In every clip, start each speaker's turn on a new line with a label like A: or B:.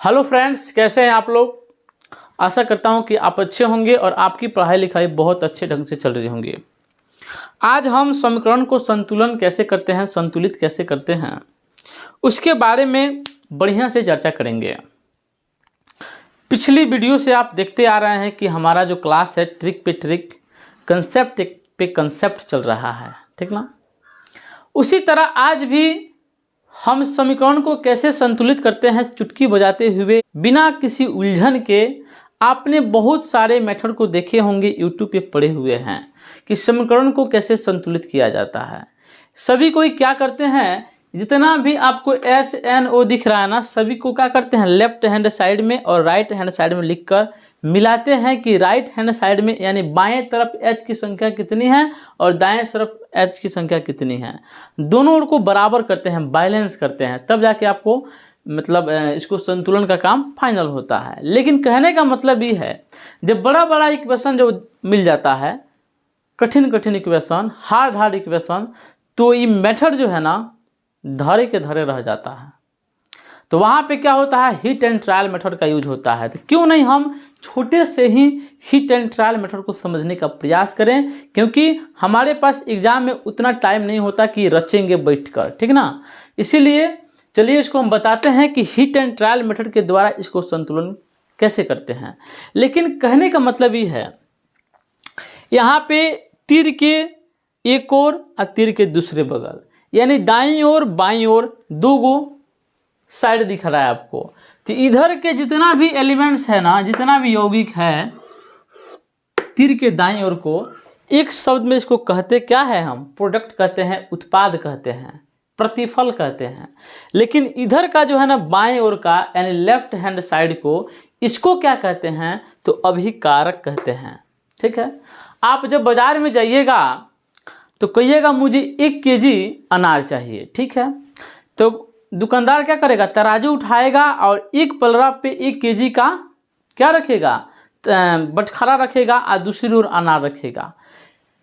A: Hello friends, कैसे हैं आप लोग। आशा करता हूं कि आप अच्छे होंगे और आपकी पढ़ाई लिखाई बहुत अच्छे ढंग से चल रही होंगी। आज हम समीकरण को संतुलन कैसे करते हैं, संतुलित कैसे करते हैं, उसके बारे में बढ़िया से चर्चा करेंगे। पिछली वीडियो से आप देखते आ रहे हैं कि हमारा जो क्लास है ट्रिक पे ट्रिक, कंसेप्ट पे कंसेप्ट चल रहा है, ठीक ना। उसी तरह आज भी हम समीकरण को कैसे संतुलित करते हैं चुटकी बजाते हुए, बिना किसी उलझन के। आपने बहुत सारे मेथड को देखे होंगे, यूट्यूब पे पढ़े हुए हैं कि समीकरण को कैसे संतुलित किया जाता है। सभी कोई क्या करते हैं, जितना भी आपको HNO दिख रहा है ना, सभी को क्या करते हैं, लेफ्ट हैंड साइड में और राइट हैंड साइड में लिखकर मिलाते हैं कि राइट हैंड साइड में यानी बाएं तरफ H की संख्या कितनी है और दाएं तरफ H की संख्या कितनी है, दोनों को बराबर करते हैं, बैलेंस करते हैं, तब जाके आपको मतलब इसको संतुलन का काम फाइनल होता है। लेकिन कहने का मतलब ये है, जब बड़ा बड़ा इक्वेशन जो मिल जाता है, कठिन कठिन इक्वेशन, हार्ड इक्वेशन, तो ये मेथड जो है ना धरे के धरे रह जाता है। तो वहाँ पे क्या होता है, हिट एंड ट्रायल मेथड का यूज होता है। तो क्यों नहीं हम छोटे से ही हिट एंड ट्रायल मेथड को समझने का प्रयास करें, क्योंकि हमारे पास एग्जाम में उतना टाइम नहीं होता कि रचेंगे बैठकर, ठीक ना। इसीलिए चलिए इसको हम बताते हैं कि हिट एंड ट्रायल मेथड के द्वारा इसको संतुलन कैसे करते हैं। लेकिन कहने का मतलब ये है, यहाँ पे तीर के एक ओर और तीर के दूसरे बगल, यानी दाईं ओर बाईं ओर दो गो साइड दिख रहा है आपको। तो इधर के जितना भी एलिमेंट्स है ना, जितना भी यौगिक है, तीर के दाईं ओर को एक शब्द में इसको कहते क्या है, हम प्रोडक्ट कहते हैं, उत्पाद कहते हैं, प्रतिफल कहते हैं। लेकिन इधर का जो है ना बाएं ओर का यानी लेफ्ट हैंड साइड को, इसको क्या कहते हैं, तो अभिकारक कहते हैं, ठीक है। आप जब बाजार में जाइएगा तो कहिएगा मुझे 1 केजी अनार चाहिए, ठीक है। तो दुकानदार क्या करेगा, तराजू उठाएगा और एक पलड़ा पे 1 केजी का क्या रखेगा, बटखरा रखेगा और दूसरी ओर अनार रखेगा।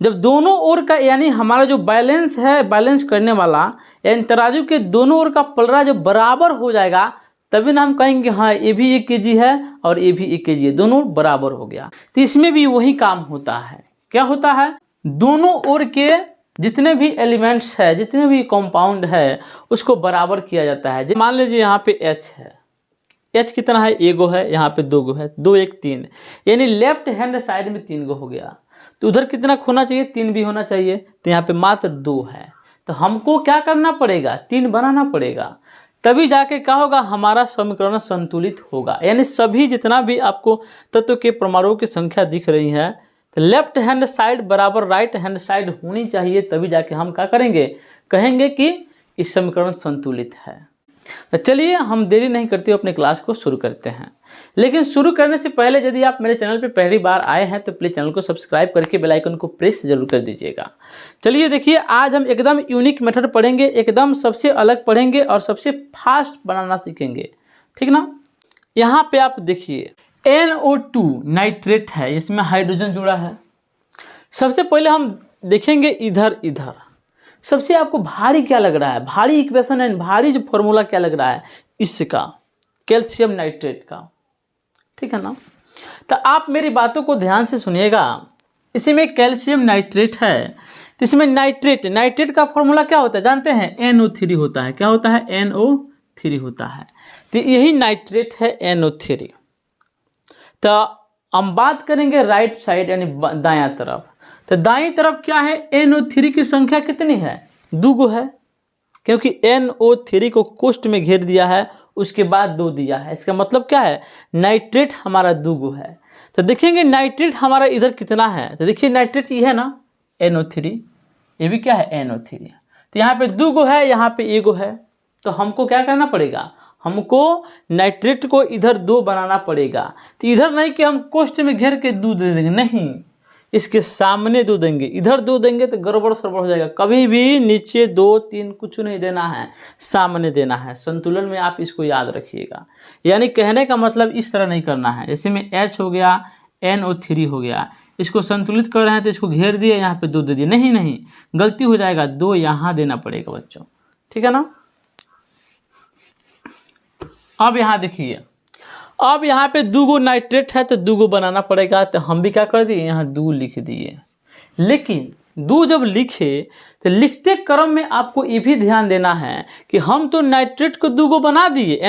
A: जब दोनों ओर का यानी हमारा जो बैलेंस है, बैलेंस करने वाला यानी तराजू के दोनों ओर का पलड़ा जब बराबर हो जाएगा, तभी ना हम कहेंगे हाँ ये भी 1 केजी है और ये भी 1 केजी है, दोनों बराबर हो गया। तो इसमें भी वही काम होता है। क्या होता है, दोनों ओर के जितने भी एलिमेंट्स है, जितने भी कंपाउंड है, उसको बराबर किया जाता है। मान लीजिए यहाँ पे H है, H कितना है, 1 गो है, यहाँ पे 2 गो है, 2 1 3, यानी लेफ्ट हैंड साइड में 3 गो हो गया। तो उधर कितना होना चाहिए, 3 भी होना चाहिए। तो यहाँ पे मात्र 2 है, तो हमको क्या करना पड़ेगा, 3 बनाना पड़ेगा, तभी जाके क्या होगा, हमारा समीकरण संतुलित होगा। यानी सभी जितना भी आपको तत्व के परमाणुओं की संख्या दिख रही है, तो लेफ्ट हैंड साइड बराबर राइट हैंड साइड होनी चाहिए, तभी जाके हम क्या करेंगे, कहेंगे कि इस समीकरण संतुलित है। तो चलिए हम देरी नहीं करते अपने क्लास को शुरू करते हैं। लेकिन शुरू करने से पहले यदि आप मेरे चैनल पे पहली बार आए हैं तो प्लीज़ चैनल को सब्सक्राइब करके बेल आइकन को प्रेस जरूर कर दीजिएगा। चलिए देखिए, आज हम एकदम यूनिक मेथड पढ़ेंगे, एकदम सबसे अलग पढ़ेंगे और सबसे फास्ट बनाना सीखेंगे, ठीक ना। यहाँ पे आप देखिए NO2 नाइट्रेट है, इसमें हाइड्रोजन जुड़ा है। सबसे पहले हम देखेंगे इधर इधर सबसे आपको भारी क्या लग रहा है, भारी इक्वेशन है, भारी जो फॉर्मूला क्या लग रहा है, इसका कैल्शियम नाइट्रेट का, ठीक है ना। तो आप मेरी बातों को ध्यान से सुनिएगा। इसमें कैल्शियम नाइट्रेट है, तो इसमें नाइट्रेट का फॉर्मूला क्या होता है जानते हैं, NO3 होता है। क्या होता है, NO3 होता है। तो यही नाइट्रेट है, NO3। तो हम बात करेंगे राइट साइड यानी दायां तरफ। तो दाईं तरफ क्या है, NO3 की संख्या कितनी है, 2 गो है, क्योंकि NO3 को कोष्ठ में घेर दिया है, उसके बाद 2 दिया है। इसका मतलब क्या है, नाइट्रेट हमारा 2 गो है। तो देखेंगे नाइट्रेट हमारा इधर कितना है, तो देखिए नाइट्रेट ये है ना NO3, ये भी क्या है NO3। तो यहाँ पे 2 गो है, यहाँ पे 1 गो है। तो हमको क्या करना पड़ेगा, हमको नाइट्रेट को इधर 2 बनाना पड़ेगा। तो इधर नहीं कि हम कोष्ठ में घेर के 2 दे देंगे, नहीं, इसके सामने 2 देंगे। इधर 2 देंगे तो गड़बड़ सड़बड़ हो जाएगा। कभी भी नीचे 2 3 कुछ नहीं देना है, सामने देना है। संतुलन में आप इसको याद रखिएगा। यानी कहने का मतलब इस तरह नहीं करना है, जैसे में H हो गया, NO3 हो गया, इसको संतुलित कर रहे हैं तो इसको घेर दिए, यहाँ पे 2 दे दिए, नहीं, गलती हो जाएगा, 2 यहाँ देना पड़ेगा बच्चों, ठीक है ना। अब यहाँ देखिए अब यहाँ पे 2 गो नाइट्रेट है तो 2 गो बनाना पड़ेगा, तो हम भी क्या कर दिए यहाँ 2 लिख दिए। लेकिन 2 जब लिखे तो लिखते क्रम में आपको ये भी ध्यान देना है कि हम तो नाइट्रेट को 2 गो बना दिए,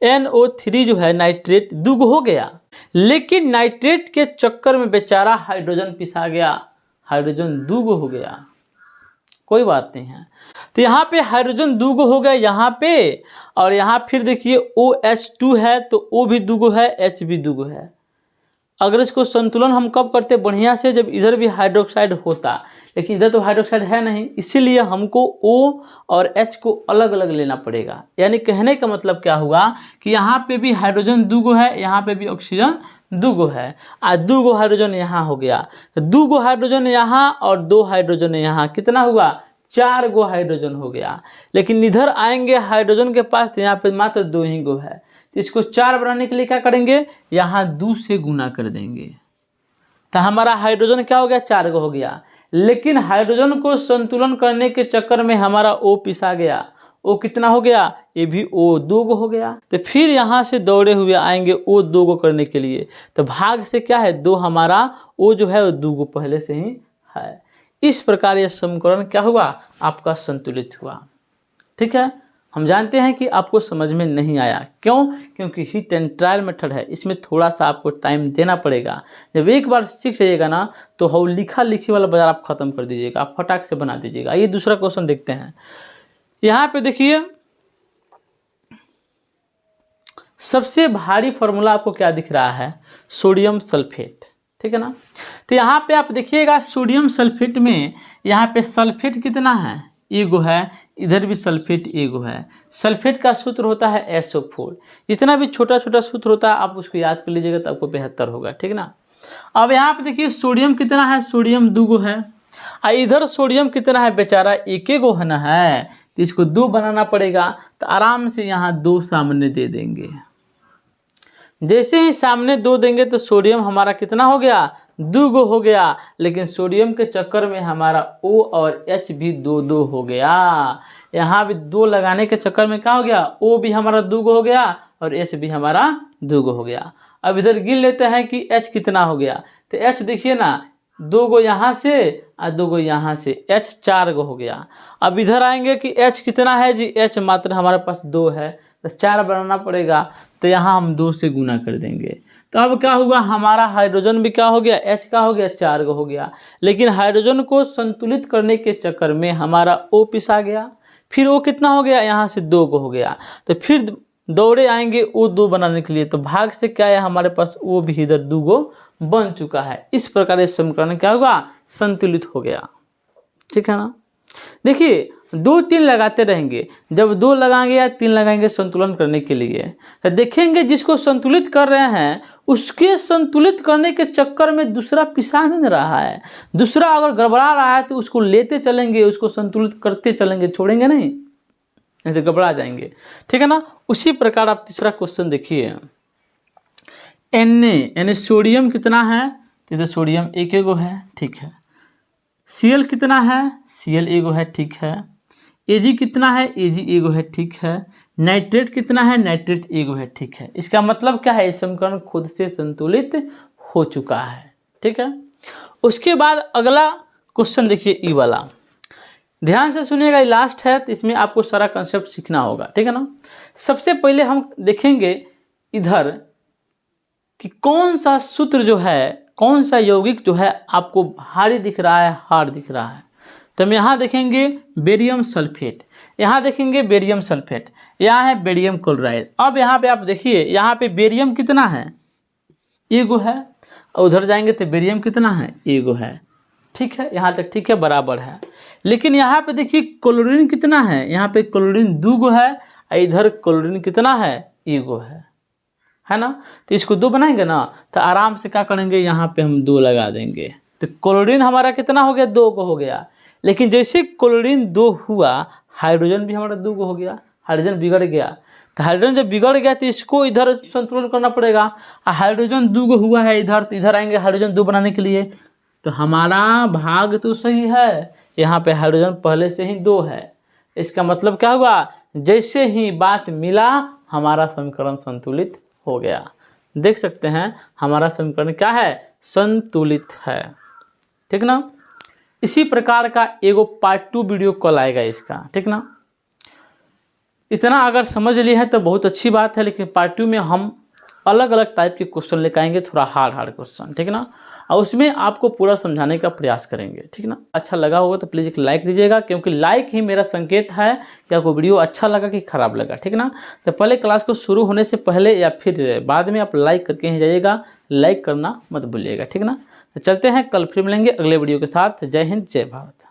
A: NO3 जो है नाइट्रेट 2 गो हो गया, लेकिन नाइट्रेट के चक्कर में बेचारा हाइड्रोजन पिसा गया, हाइड्रोजन 2 गो हो गया। कोई बात नहीं है, तो यहाँ पे हाइड्रोजन 2 गो हो गया यहाँ पे, और यहाँ फिर देखिए OH2 है तो O भी 2 गो है, H भी 2 गो है। अगर इसको संतुलन हम कब करते बढ़िया से, जब इधर भी हाइड्रोक्साइड होता, लेकिन इधर तो हाइड्रोक्साइड है नहीं, इसीलिए हमको O और H को अलग अलग लेना पड़ेगा। यानी कहने का मतलब क्या हुआ कि यहाँ पे भी हाइड्रोजन 2 गो है, यहाँ पे भी ऑक्सीजन 2 गो है, और 2 गो हाइड्रोजन यहाँ हो गया, तो 2 गो हाइड्रोजन यहाँ और 2 हाइड्रोजन यहाँ, कितना हुआ 4 गो हाइड्रोजन हो गया। लेकिन इधर आएंगे हाइड्रोजन के पास तो यहाँ पे मात्र 2 ही गो है, तो इसको 4 बनाने के लिए क्या करेंगे, यहाँ 2 से गुना कर देंगे, तो हमारा हाइड्रोजन क्या हो गया 4 गो हो गया। लेकिन हाइड्रोजन को संतुलन करने के चक्कर में हमारा O पिसा गया, O कितना हो गया, ये भी O 2 गो हो गया। तो फिर यहाँ से दौड़े हुए आएंगे O 2 गो करने के लिए, तो भाग से क्या है 2, हमारा O जो है वो 2 गो पहले से ही है। इस प्रकार यह समीकरण क्या हुआ आपका संतुलित हुआ। ठीक है, हम जानते हैं कि आपको समझ में नहीं आया, क्यों, क्योंकि हिट एंड ट्रायल मेथड है, इसमें थोड़ा सा आपको टाइम देना पड़ेगा। जब एक बार सीख जाइएगा ना तो वो लिखा लिखी वाला बाजार आप खत्म कर दीजिएगा, आप फटाक से बना दीजिएगा। ये दूसरा क्वेश्चन देखते हैं। यहाँ पे देखिए सबसे भारी फॉर्मूला आपको क्या दिख रहा है, सोडियम सल्फेट, ठीक है ना। तो यहाँ पे आप देखिएगा सोडियम सल्फेट में यहाँ पे सल्फेट कितना है, एगो है, इधर भी सल्फेट एगो है। सल्फेट का सूत्र होता है SO4। जितना भी छोटा छोटा सूत्र होता है आप उसको याद कर लीजिएगा तो आपको बेहतर होगा, ठीक ना। अब यहाँ पे देखिए सोडियम कितना है, सोडियम 2 गो है, और इधर सोडियम कितना है बेचारा 1 गो है ना है, तो इसको 2 बनाना पड़ेगा। तो आराम से यहाँ 2 सामने दे देंगे। जैसे ही सामने 2 देंगे तो सोडियम हमारा कितना हो गया 2 गो हो गया, लेकिन सोडियम के चक्कर में हमारा O और H भी 2 हो गया। यहाँ भी 2 लगाने के चक्कर में क्या हो गया, O भी हमारा 2 गो हो गया और H भी हमारा 2 गो हो गया। अब इधर गिन लेते हैं कि H कितना हो गया, तो H देखिए ना 2 गो यहाँ से और 2 गो यहाँ से, H 4 गो हो गया। अब इधर आएंगे कि H कितना है जी, H मात्र हमारे पास 2 है, तो 4 बनाना पड़ेगा, तो यहाँ हम 2 से गुना कर देंगे। तो अब क्या हुआ, हमारा हाइड्रोजन भी क्या हो गया, H का हो गया 4 गो हो गया। लेकिन हाइड्रोजन को संतुलित करने के चक्कर में हमारा O पिसा गया, फिर O कितना हो गया, यहाँ से 2 गो हो गया। तो फिर दौड़े आएंगे O 2 बनाने के लिए, तो भाग से क्या है हमारे पास O भी इधर 2 गो बन चुका है। इस प्रकार ये समीकरण क्या होगा, संतुलित हो गया, ठीक है ना। देखिए 2 3 लगाते रहेंगे, जब 2 लगाएंगे या 3 लगाएंगे संतुलन करने के लिए, तो देखेंगे जिसको संतुलित कर रहे हैं उसके संतुलित करने के चक्कर में दूसरा पिसा नहीं रहा है। दूसरा अगर गड़बड़ा रहा है तो उसको लेते चलेंगे, उसको संतुलित करते चलेंगे, छोड़ेंगे नहीं तो गड़बड़ा जाएंगे, ठीक है ना। उसी प्रकार आप तीसरा क्वेश्चन देखिए, Na सोडियम कितना है, तो सोडियम 1 गो है, ठीक है। Cl कितना है, Cl 1 गो है, ठीक है। Ag कितना है, Ag 1 गो है, ठीक है। नाइट्रेट कितना है, नाइट्रेट 1 गो है, ठीक है। इसका मतलब क्या है, समीकरण खुद से संतुलित हो चुका है, ठीक है। उसके बाद अगला क्वेश्चन देखिए ई वाला, ध्यान से सुनिएगा, ये लास्ट है, तो इसमें आपको सारा कंसेप्ट सीखना होगा, ठीक है ना। सबसे पहले हम देखेंगे इधर कि कौन सा सूत्र जो है, कौन सा यौगिक जो है आपको भारी दिख रहा है, हार्ड दिख रहा है। तो हम यहाँ देखेंगे बेरियम सल्फेट, यहाँ देखेंगे बेरियम सल्फेट, यहाँ है बेरियम क्लोराइड। अब यहाँ पे आप देखिए, यहाँ पे बेरियम कितना है, 1 गो है, और उधर जाएंगे तो बेरियम कितना है, 1 गो है, ठीक है। यहाँ तक ठीक है, बराबर है। लेकिन यहाँ पे देखिए क्लोरीन कितना है, यहाँ पे क्लोरीन 2 गो है, और इधर क्लोरीन कितना है, 1 गो है ना। तो इसको 2 बनाएंगे ना, तो आराम से क्या करेंगे, यहाँ पे हम 2 लगा देंगे, तो क्लोरीन हमारा कितना हो गया, 2 गो हो गया। लेकिन जैसे क्लोरीन 2 हुआ, हाइड्रोजन भी हमारा 2 गो हो गया, हाइड्रोजन बिगड़ गया। तो हाइड्रोजन जब बिगड़ गया तो इसको इधर संतुलन करना पड़ेगा, और हाइड्रोजन 2 गो हुआ है इधर, तो इधर आएंगे हाइड्रोजन 2 बनाने के लिए। तो हमारा भाग तो सही है, यहाँ पे हाइड्रोजन पहले से ही 2 है। इसका मतलब क्या हुआ, जैसे ही बात मिला हमारा समीकरण संतुलित हो गया। देख सकते हैं हमारा समीकरण क्या है, संतुलित है। ठीक ना। इसी प्रकार का एगो पार्ट 2 वीडियो कल आएगा इसका। ठीक ना। इतना अगर समझ लिए हैं तो बहुत अच्छी बात है, लेकिन पार्ट 2 में हम अलग अलग टाइप के क्वेश्चन लेकर आएंगे, थोड़ा हार्ड क्वेश्चन। ठीक ना। और उसमें आपको पूरा समझाने का प्रयास करेंगे। ठीक ना। अच्छा लगा होगा तो प्लीज़ एक लाइक दीजिएगा, क्योंकि लाइक ही मेरा संकेत है कि आपको वीडियो अच्छा लगा कि खराब लगा। ठीक ना। तो पहले क्लास को शुरू होने से पहले या फिर बाद में आप लाइक करके ही जाइएगा, लाइक करना मत भूलिएगा। ठीक ना। तो चलते हैं, कल फिर मिलेंगे अगले वीडियो के साथ। जय हिंद, जय भारत।